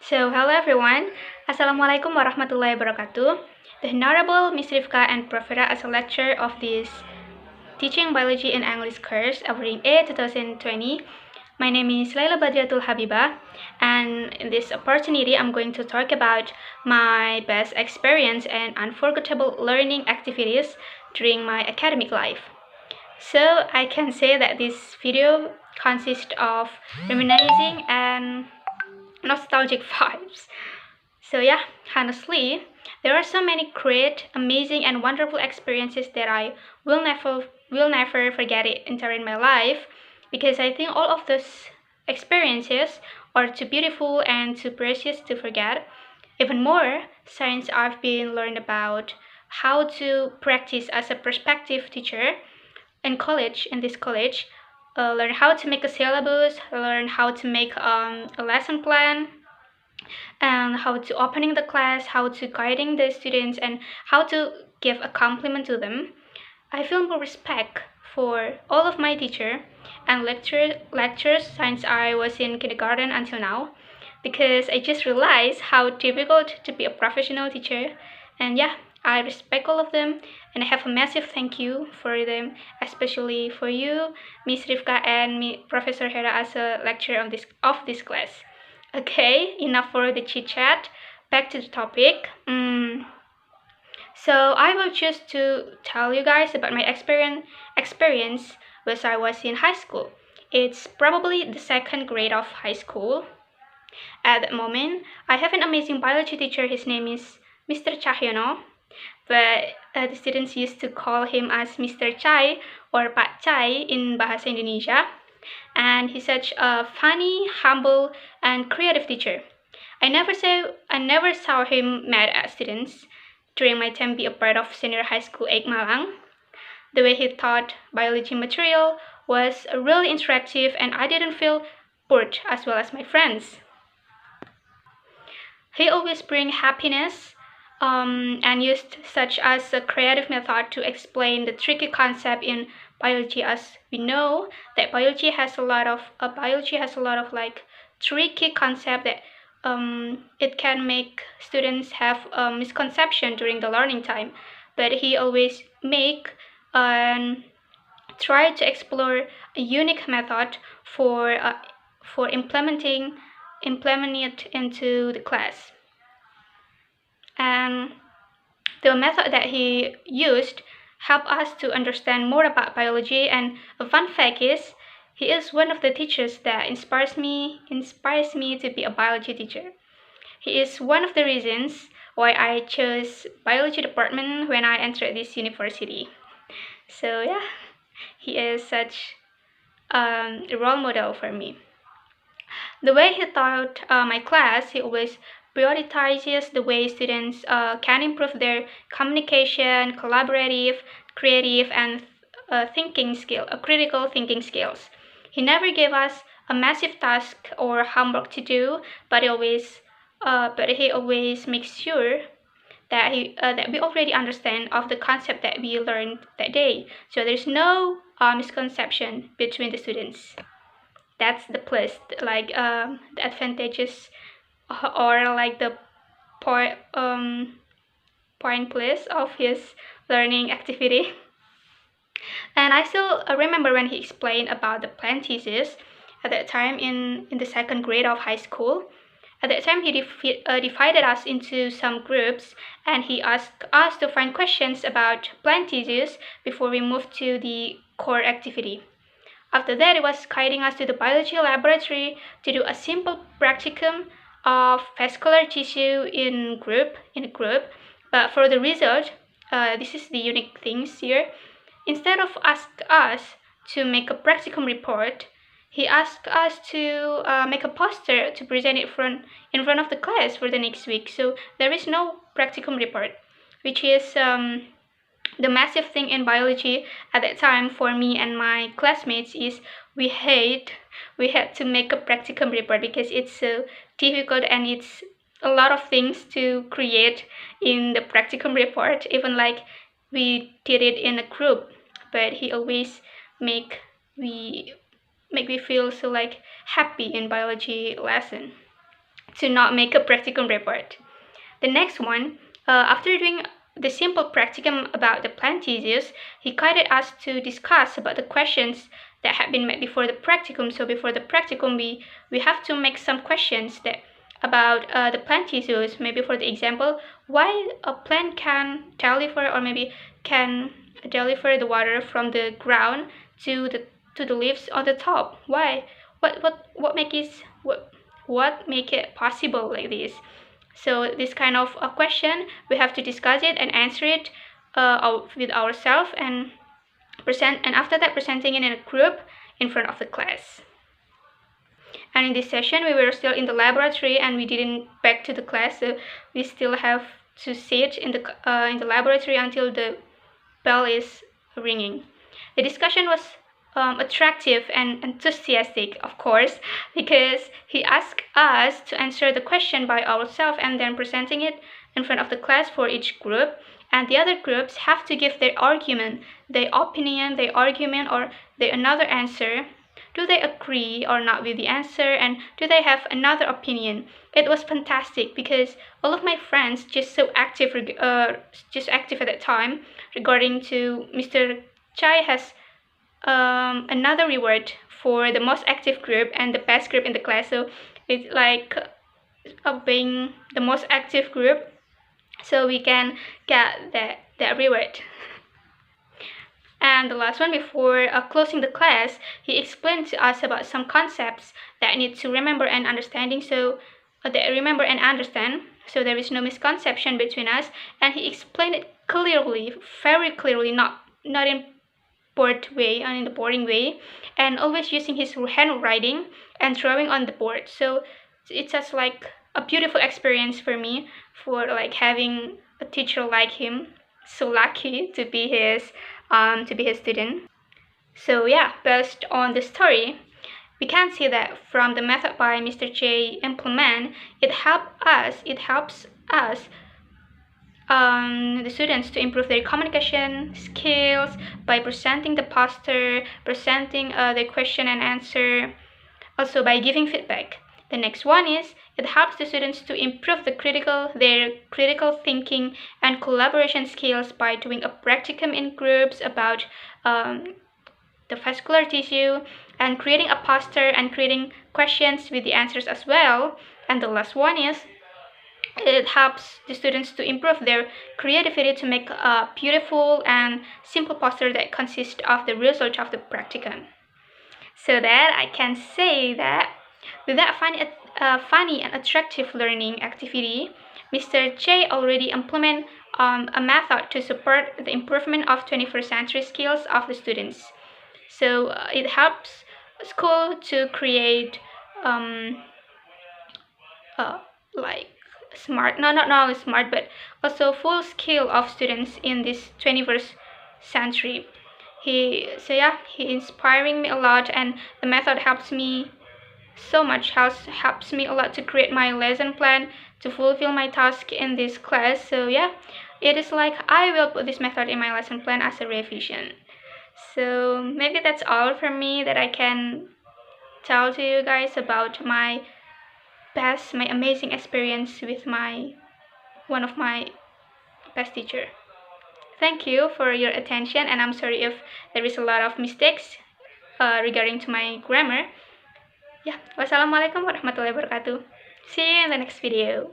Hello everyone. Assalamualaikum warahmatullahi wabarakatuh. The Honorable Miss Rifka and Professor as a lecturer of this Teaching Biology and English course covering A 2020. My name is Laila Badriyatul Habibah, and in this opportunity I'm going to talk about my best experience and unforgettable learning activities during my academic life. So I can say that this video consists of reminiscing and nostalgic vibes. So yeah, honestly, there are so many great, amazing, and wonderful experiences that I will never forget it entering my life, because I think all of those experiences are too beautiful and too precious to forget. Even more, since I've been learned about how to practice as a prospective teacher in this college, learn how to make a syllabus, learn how to make a lesson plan, and how to opening the class, how to guiding the students, and how to give a compliment to them. I feel more respect for all of my teacher and lectures since I was in kindergarten until now, because I just realized how difficult to be a professional teacher. And yeah, I respect all of them, and I have a massive thank you for them, especially for you, Miss Rifka and me, Professor Hera, as a lecturer of this class. Okay, enough for the chit chat. Back to the topic. So I will choose to tell you guys about my experience when I was in high school. It's probably the second grade of high school. At that moment, I have an amazing biology teacher. His name is Mr. Cahyono, but the students used to call him as Mr. Chai or Pak Chai in Bahasa Indonesia. And he's such a funny, humble, and creative teacher. I never saw him mad at students during my time being a part of senior high school 8 Malang. The way he taught biology material was really interactive, and I didn't feel bored as well as my friends. He always bring happiness, and used such as a creative method to explain the tricky concept in biology. As we know that biology has a lot of like tricky concept that it can make students have a misconception during the learning time. But he always make and try to explore a unique method for implementing it into the class. And the method that he used helped us to understand more about biology. And a fun fact is, he is one of the teachers that inspires me to be a biology teacher. He is one of the reasons why I chose biology department when I entered this university. So yeah, he is such a role model for me. The way he taught my class, he always prioritizes the way students can improve their communication, collaborative, creative, and critical thinking skills. He never gave us a massive task or homework to do, but he always makes sure that we already understand of the concept that we learned that day. So there's no misconception between the students. That's the plus, like the advantages, or like the point plus of his learning activity. And I still remember when he explained about the plant thesis at that time in the second grade of high school. At that time, he divided us into some groups, and he asked us to find questions about plant thesis before we moved to the core activity. After that, it was guiding us to the biology laboratory to do a simple practicum of vascular tissue in a group. But for the result, this is the unique things here. Instead of ask us to make a practicum report, he asked us to make a poster to present it in front of the class for the next week. So there is no practicum report, which is the massive thing in biology at that time for me and my classmates is we had to make a practicum report because it's so difficult, and it's a lot of things to create in the practicum report. Even like we did it in a group, but he always we make me feel so like happy in biology lesson. to not make a practicum report. The next one, after doing the simple practicum about the plant thesis, he guided us to discuss about the questions that had been made before the practicum. So before the practicum, we have to make some questions that about the plant thesis. Maybe for the example, why a plant can deliver or maybe can deliver the water from the ground to the leaves on the top. Why? What make it what make it possible like this? So this kind of a question, we have to discuss it and answer it with ourselves and present. And after that, presenting it in a group in front of the class. And in this session, we were still in the laboratory and we didn't back to the class, so we still have to sit in the laboratory until the bell is ringing. The discussion was attractive and enthusiastic, of course, because he asked us to answer the question by ourselves and then presenting it in front of the class for each group. And the other groups have to give their argument, their opinion, their argument, or their another answer. Do they agree or not with the answer, and do they have another opinion? It was fantastic because all of my friends just active at that time regarding to Mr. Chai has another reward for the most active group and the best group in the class. So it's like being the most active group, so we can get that reward. And the last one, before closing the class, he explained to us about some concepts that I need to remember and understanding. So that remember and understand, so there is no misconception between us. And he explained it clearly, very clearly, not in bored way and in the boring way, and always using his handwriting and drawing on the board. So it's just like a beautiful experience for me for like having a teacher like him. So lucky to be his student. So yeah, based on the story, we can see that from the method by Mr. J implement, it helps us the students to improve their communication skills by presenting the poster, presenting their question and answer, also by giving feedback. The next one is it helps the students to improve their critical thinking and collaboration skills by doing a practicum in groups about the vascular tissue and creating a poster and creating questions with the answers as well. And the last one is it helps the students to improve their creativity to make a beautiful and simple poster that consists of the result of the practicum. So that I can say that with that funny and attractive learning activity, Mr. J already implement a method to support the improvement of 21st century skills of the students. So it helps school to create like smart, not only smart, but also full skill of students in this 21st century. He inspiring me a lot, and the method helps me so much, helps me a lot to create my lesson plan to fulfill my task in this class. So yeah, it is like I will put this method in my lesson plan as a revision. So maybe that's all from me that I can tell to you guys about my amazing experience with one of my best teacher. Thank you for your attention, and I'm sorry if there is a lot of mistakes regarding to my grammar. Yeah, wassalamualaikum warahmatullahi wabarakatuh. See you in the next video.